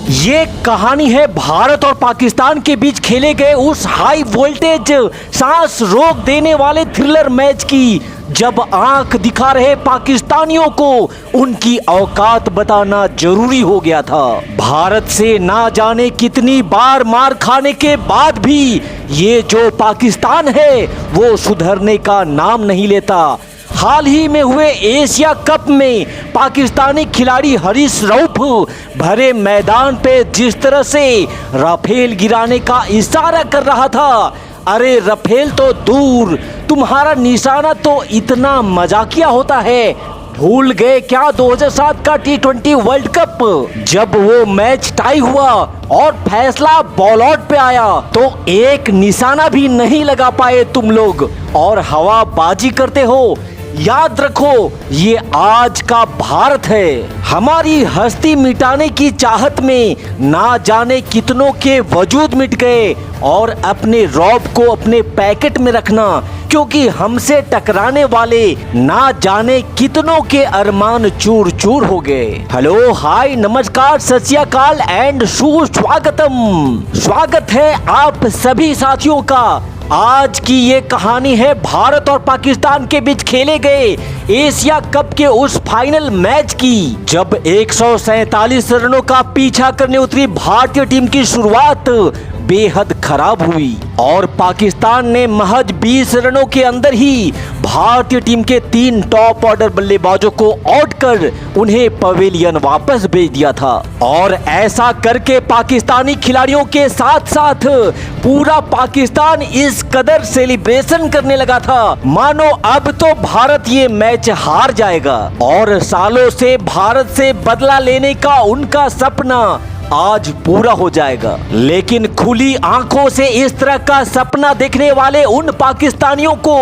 ये कहानी है भारत और पाकिस्तान के बीच खेले गए उस हाई वोल्टेज सांस रोक देने वाले थ्रिलर मैच की, जब आंख दिखा रहे पाकिस्तानियों को उनकी औकात बताना जरूरी हो गया था। भारत से ना जाने कितनी बार मार खाने के बाद भी ये जो पाकिस्तान है वो सुधरने का नाम नहीं लेता। हाल ही में हुए एशिया कप में पाकिस्तानी खिलाड़ी हरीश रऊफ भरे मैदान पे जिस तरह से राफेल गिराने का इशारा कर रहा था, अरे राफेल तो दूर, तुम्हारा निशाना तो इतना मजाकिया होता है। भूल गए क्या 2007 का T20 वर्ल्ड कप, जब वो मैच टाई हुआ और फैसला बॉल आउट पे आया तो एक निशाना भी नहीं लगा पाए तुम लोग और हवाबाजी करते हो। याद रखो, ये आज का भारत है। हमारी हस्ती मिटाने की चाहत में ना जाने कितनों के वजूद मिट गए और अपने रौब को अपने पैकेट में रखना, क्योंकि हमसे टकराने वाले ना जाने कितनों के अरमान चूर चूर हो गए। हेलो, हाय, नमस्कार, सत श्री अकाल एंड सुस्वागतम। स्वागत है आप सभी साथियों का। आज की ये कहानी है भारत और पाकिस्तान के बीच खेले गए एशिया कप के उस फाइनल मैच की, जब 147 रनों का पीछा करने उतरी भारतीय टीम की शुरुआत बेहद खराब हुई और पाकिस्तान ने महज 20 रनों के अंदर ही भारतीय टीम के 3 टॉप ऑर्डर बल्लेबाजों को आउट कर उन्हें पवेलियन वापस भेज दिया था। और ऐसा करके पाकिस्तानी खिलाड़ियों के साथ साथ पूरा पाकिस्तान इस कदर सेलिब्रेशन करने लगा था मानो अब तो भारत ये मैच हार जाएगा और सालों से भारत से बदला लेने का उनका सपना आज पूरा हो जाएगा। लेकिन खुली आंखों से इस तरह का सपना देखने वाले उन पाकिस्तानियों को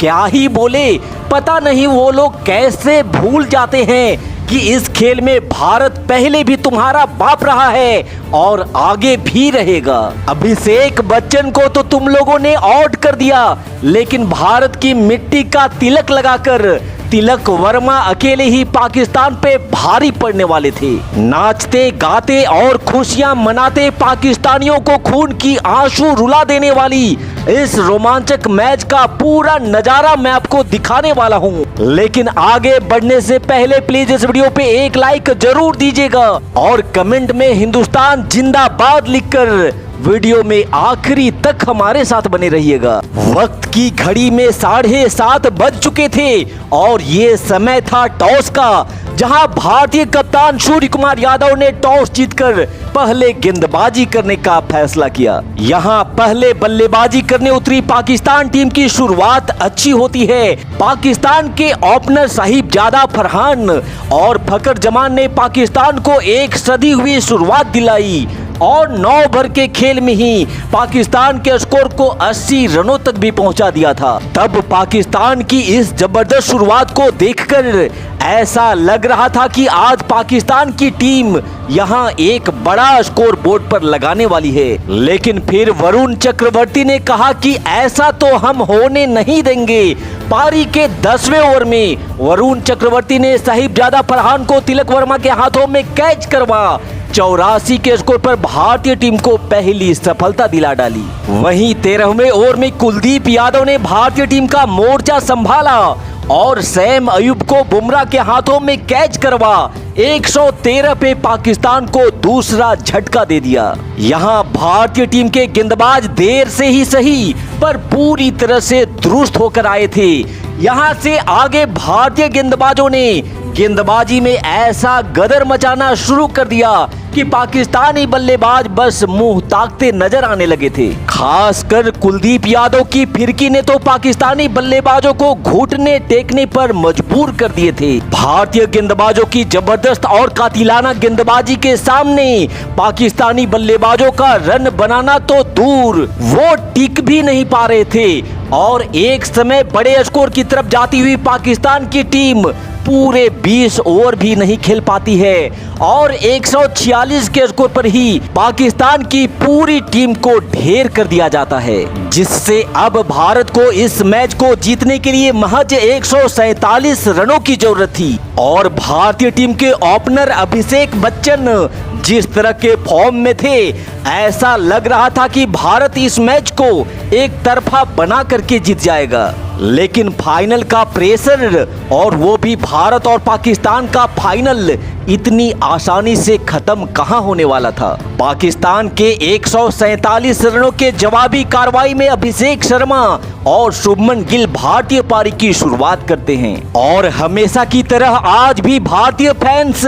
क्या ही बोले, पता नहीं वो लोग कैसे भूल जाते हैं कि इस खेल में भारत पहले भी तुम्हारा बाप रहा है और आगे भी रहेगा। अभिषेक बच्चन को तो तुम लोगों ने आउट कर दिया, लेकिन भारत की मिट्टी का तिलक लगाकर तिलक वर्मा अकेले ही पाकिस्तान पे भारी पड़ने वाले थे। नाचते गाते और खुशियां मनाते पाकिस्तानियों को खून की आंसू रुला देने वाली इस रोमांचक मैच का पूरा नजारा मैं आपको दिखाने वाला हूं। लेकिन आगे बढ़ने से पहले प्लीज इस वीडियो पे एक लाइक जरूर दीजिएगा और कमेंट में हिंदुस्तान जिंदाबाद लिखकर वीडियो में आखिरी तक हमारे साथ बने रहिएगा। वक्त की घड़ी में 7:30 बज चुके थे और ये समय था टॉस का, जहां भारतीय कप्तान सूर्य कुमार यादव ने टॉस जीतकर पहले गेंदबाजी करने का फैसला किया। यहां पहले बल्लेबाजी करने उतरी पाकिस्तान टीम की शुरुआत अच्छी होती है। पाकिस्तान के ओपनर साहिबजादा फरहान और फकर जमान ने पाकिस्तान को एक सदी हुई शुरुआत दिलाई और 9 ओवर के खेल में ही पाकिस्तान के स्कोर को 80 रनों तक भी पहुंचा दिया था। तब पाकिस्तान की इस जबरदस्त शुरुआत को देखकर ऐसा लग रहा था कि आज पाकिस्तान की टीम यहां एक बड़ा स्कोर बोर्ड पर लगाने वाली है। लेकिन फिर वरुण चक्रवर्ती ने कहा कि ऐसा तो हम होने नहीं देंगे। पारी के 10वें ओवर में वरुण चक्रवर्ती ने साहिबजादा फरहान को तिलक वर्मा के हाथों में कैच करवा 84 के स्कोर पर भारतीय टीम को पहली सफलता दिला डाली। वहीं 13वें ओवर में कुलदीप यादव ने भारतीय टीम का मोर्चा संभाला और सैम अयूब को बुमराह के हाथों में कैच करवा 113 पे पाकिस्तान को दूसरा झटका दे दिया। यहां भारतीय टीम के गेंदबाज देर से ही सही पर पूरी तरह से दुरुस्त होकर आए थे। यहां से आगे भारतीय गेंदबाजों ने गेंदबाजी में ऐसा गदर मचाना शुरू कर दिया कि पाकिस्तानी बल्लेबाज बस मुंह ताकते नजर आने लगे थे। खासकर कुलदीप यादव की फिरकी ने तो पाकिस्तानी बल्लेबाजों को घुटने टेकने पर मजबूर कर दिए थे। भारतीय गेंदबाजों की जबरदस्त और कातिलाना गेंदबाजी के सामने पाकिस्तानी बल्लेबाजों का रन बनाना तो दूर, वो टिक भी नहीं पा रहे थे और एक समय बड़े स्कोर की तरफ जाती हुई पाकिस्तान की टीम पूरे 20 ओवर भी नहीं खेल पाती है और 146 के स्कोर पर ही पाकिस्तान की पूरी टीम को ढेर कर दिया जाता है, जिससे अब भारत को इस मैच को जीतने के लिए महज 147 रनों की जरूरत थी और भारतीय टीम के ओपनर अभिषेक बच्चन जिस तरह के फॉर्म में थे, ऐसा लग रहा था कि भारत इस मैच को एक तरफा बना करके जीत जाएगा। लेकिन फाइनल का प्रेशर, और वो भी भारत और पाकिस्तान का फाइनल, इतनी आसानी से खत्म कहां होने वाला था। पाकिस्तान के 147 रनों के जवाबी कार्रवाई में अभिषेक शर्मा और शुभमन गिल भारतीय पारी की शुरुआत करते हैं और हमेशा की तरह आज भी भारतीय फैंस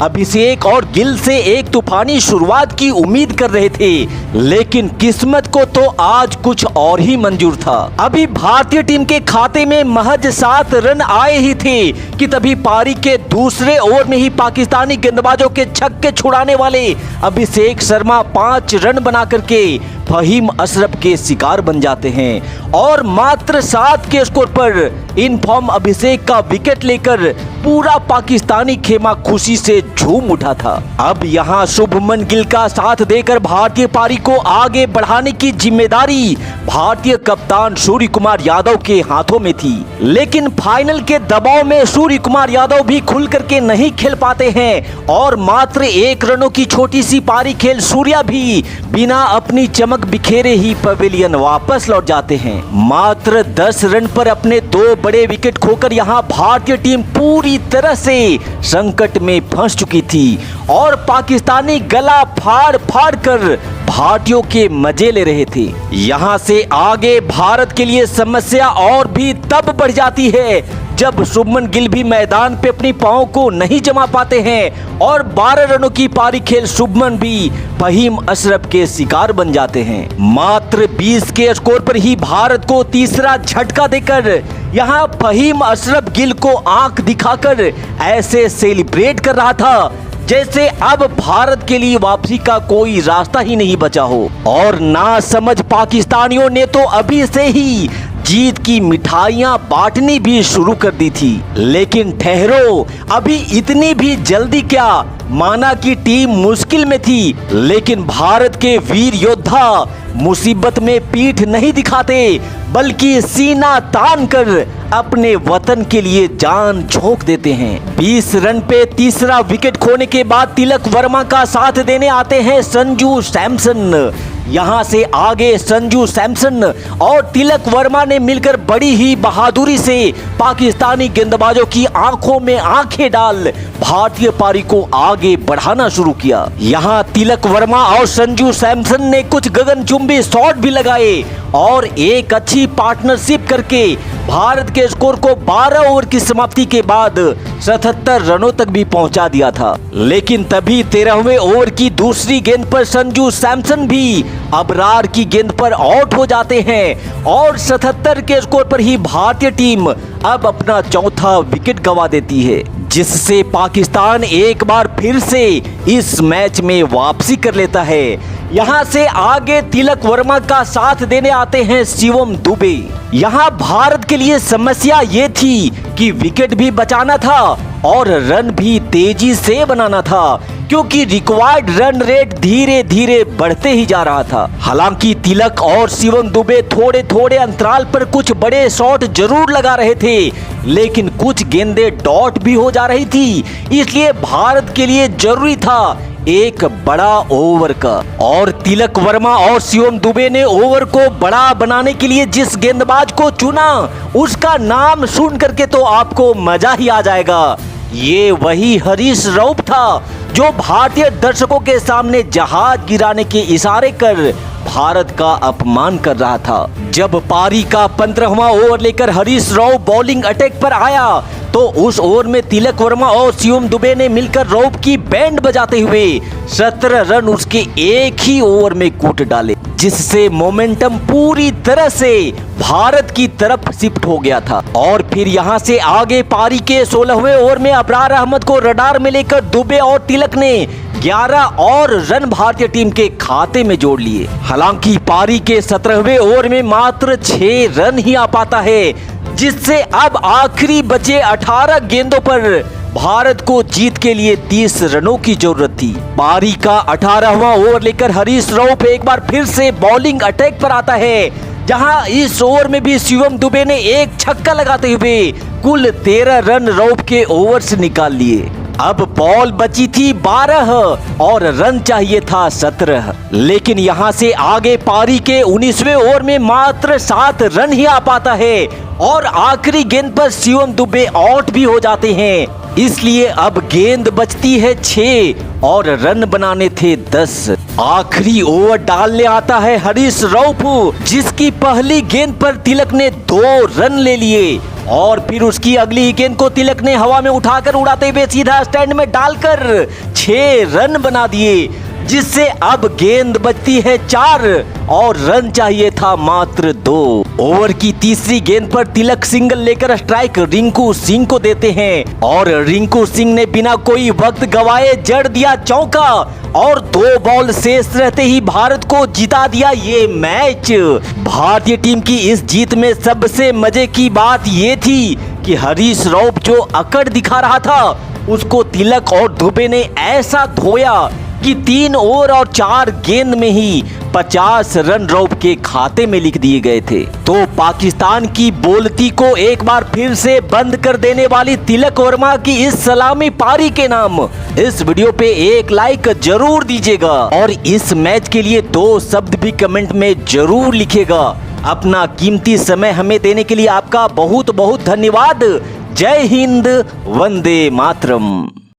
अभिषेक और गिल से एक तूफानी शुरुआत की उम्मीद कर रहे थे, लेकिन किस्मत को तो आज कुछ और ही मंजूर था। अभी भारतीय टीम के खाते में महज 7 रन आए ही थे कि तभी पारी के दूसरे ओवर में ही पाकिस्तानी गेंदबाजों के छक्के छुड़ाने वाले अभिषेक शर्मा 5 रन बना करके फहीम अशरफ के शिकार बन जाते हैं और मात्र 7 के स्कोर पर इन फॉर्म अभिषेक का विकेट लेकर पूरा पाकिस्तानी खेमा खुशी से झूम उठा था। अब यहाँ शुभमन गिल का साथ देकर भारतीय पारी को आगे बढ़ाने की जिम्मेदारी भारतीय कप्तान सूर्य कुमार यादव के हाथों में थी, लेकिन फाइनल के दबाव में सूर्य कुमार यादव भी खुल करके नहीं खेल पाते हैं और मात्र 1 रनों की छोटी सी पारी खेल सूर्या भी बिना अपनी चमक बिखेरे ही पवेलियन वापस लौट जाते हैं। मात्र 10 रन पर अपने 2 बड़े विकेट खोकर यहाँ भारतीय टीम पूरी तरह से संकट में फंस चुकी थी और पाकिस्तानी गला फाड़ फाड़ कर भारतीयों के मजे ले रहे थे। यहाँ से आगे भारत के लिए समस्या और भी तब बढ़ जाती है जब शुभमन गिल भी मैदान पे अपनी पांव को नहीं जमा पाते हैं और 12 रनों की पारी खेल शुभमन भी फहीम अशरफ के शिकार बन जाते हैं। मात्र 20 के स्कोर पर ही भारत को तीसरा झटका देकर यहाँ फहीम अशरफ गिल को आंख दिखाकर ऐसे सेलिब्रेट कर रहा था जैसे अब भारत के लिए वापसी का कोई रास्ता ही नहीं बचा हो। और ना समझ पाकिस्तानियों ने तो अभी से ही जीत की मिठाइयां बांटनी भी शुरू कर दी थी। लेकिन ठहरो, अभी इतनी भी जल्दी क्या। माना कि टीम मुश्किल में थी, लेकिन भारत के वीर योद्धा मुसीबत में पीठ नहीं दिखाते बल्कि सीना तान कर अपने वतन के लिए जान झोंक देते हैं। 20 रन पे तीसरा विकेट खोने के बाद तिलक वर्मा का साथ देने आते हैं संजू सैमसन। यहाँ से आगे संजू सैमसन और तिलक वर्मा ने मिलकर बड़ी ही बहादुरी से पाकिस्तानी गेंदबाजों की आंखों में आंखें डाल भारतीय पारी को आगे बढ़ाना शुरू किया। यहाँ तिलक वर्मा और संजू सैमसन ने कुछ गगनचुंबी शॉट भी लगाए और एक अच्छी पार्टनरशिप करके भारत के स्कोर को 12 ओवर की समाप्ति के बाद 77 रनों तक भी पहुंचा दिया था। लेकिन तभी 13वें ओवर की दूसरी गेंद पर संजू सैमसन भी अबरार की गेंद पर आउट हो जाते हैं और 77 के स्कोर पर ही भारतीय टीम अब अपना चौथा विकेट गंवा देती है, जिससे पाकिस्तान एक बार फिर से इस मैच में वापसी कर लेता है। यहाँ से आगे तिलक वर्मा का साथ देने आते हैं शिवम दुबे। यहाँ भारत के लिए समस्या ये थी कि विकेट भी बचाना था और रन भी तेजी से बनाना था, क्योंकि रिक्वायर्ड रन रेट धीरे धीरे बढ़ते ही जा रहा था। हालांकि तिलक और शिवम दुबे थोड़े थोड़े अंतराल पर कुछ बड़े शॉट जरूर लगा रहे थे, लेकिन कुछ गेंदें डॉट भी हो जा रही थी, इसलिए भारत के लिए जरूरी था एक बड़ा ओवर का। और तिलक वर्मा और शिवम दुबे ने ओवर को बड़ा बनाने के लिए जिस गेंदबाज को चुना उसका नाम सुन करके तो आपको मजा ही आ जाएगा। ये वही हरीश रऊफ था जो भारतीय दर्शकों के सामने जहाज गिराने के इशारे कर भारत का अपमान कर रहा था। जब पारी का 15वां ओवर लेकर हरीश रऊफ बॉलिंग अटैक पर आया तो उस ओवर में तिलक वर्मा और शिवम दुबे ने मिलकर रऊफ की बैंड बजाते हुए 17 रन उसके एक ही ओवर में कूट डाले, जिससे मोमेंटम पूरी तरह से भारत की तरफ शिफ्ट हो गया था। और फिर यहां से आगे पारी के 16वें ओवर में अबरार अहमद को रडार में लेकर दुबे और तिलक ने 11 और रन भारतीय टीम के खाते में जोड़ लिए। हालांकि पारी के 17वें ओवर में मात्र 6 रन ही आ पाता है, जिससे अब आखिरी बचे 18 गेंदों पर भारत को जीत के लिए 30 रनों की जरूरत थी। पारी का 18वां ओवर लेकर हरीश रऊफ एक बार फिर से बॉलिंग अटैक पर आता है, जहां इस ओवर में भी शिवम दुबे ने एक छक्का लगाते हुए कुल 13 रन रऊफ के ओवर से निकाल लिए। अब बॉल बची थी 12 और रन चाहिए था 17, लेकिन यहाँ से आगे पारी के 19वें ओवर में मात्र 7 रन ही आ पाता है और आखिरी गेंद पर शिवम दुबे आउट भी हो जाते हैं। इसलिए अब गेंद बचती है 6 और रन बनाने थे 10। आखिरी ओवर डालने आता है हरीश रऊफ, जिसकी पहली गेंद पर तिलक ने 2 रन ले लिए और फिर उसकी अगली गेंद को तिलक ने हवा में उठाकर उड़ाते हुए सीधा स्टैंड में डालकर 6 रन बना दिए, जिससे अब गेंद बचती है 4 और रन चाहिए था मात्र 2। ओवर की तीसरी गेंद पर तिलक सिंगल लेकर स्ट्राइक रिंकू सिंह को देते हैं और रिंकू सिंह ने बिना कोई वक्त गवाए जड़ दिया चौका और 2 बॉल शेष रहते ही भारत को जिता दिया ये मैच। भारतीय टीम की इस जीत में सबसे मजे की बात ये थी कि हरीश रऊफ जो अकड़ दिखा रहा था उसको तिलक और दुबे ने ऐसा धोया कि 3 ओवर और 4 गेंद में ही 50 रन रऊफ के खाते में लिख दिए गए थे। तो पाकिस्तान की बोलती को एक बार फिर से बंद कर देने वाली तिलक वर्मा की इस सलामी पारी के नाम इस वीडियो पे एक लाइक जरूर दीजिएगा और इस मैच के लिए 2 शब्द भी कमेंट में जरूर लिखिएगा। अपना कीमती समय हमें देने के लिए आपका बहुत बहुत धन्यवाद। जय हिंद, वंदे मातरम।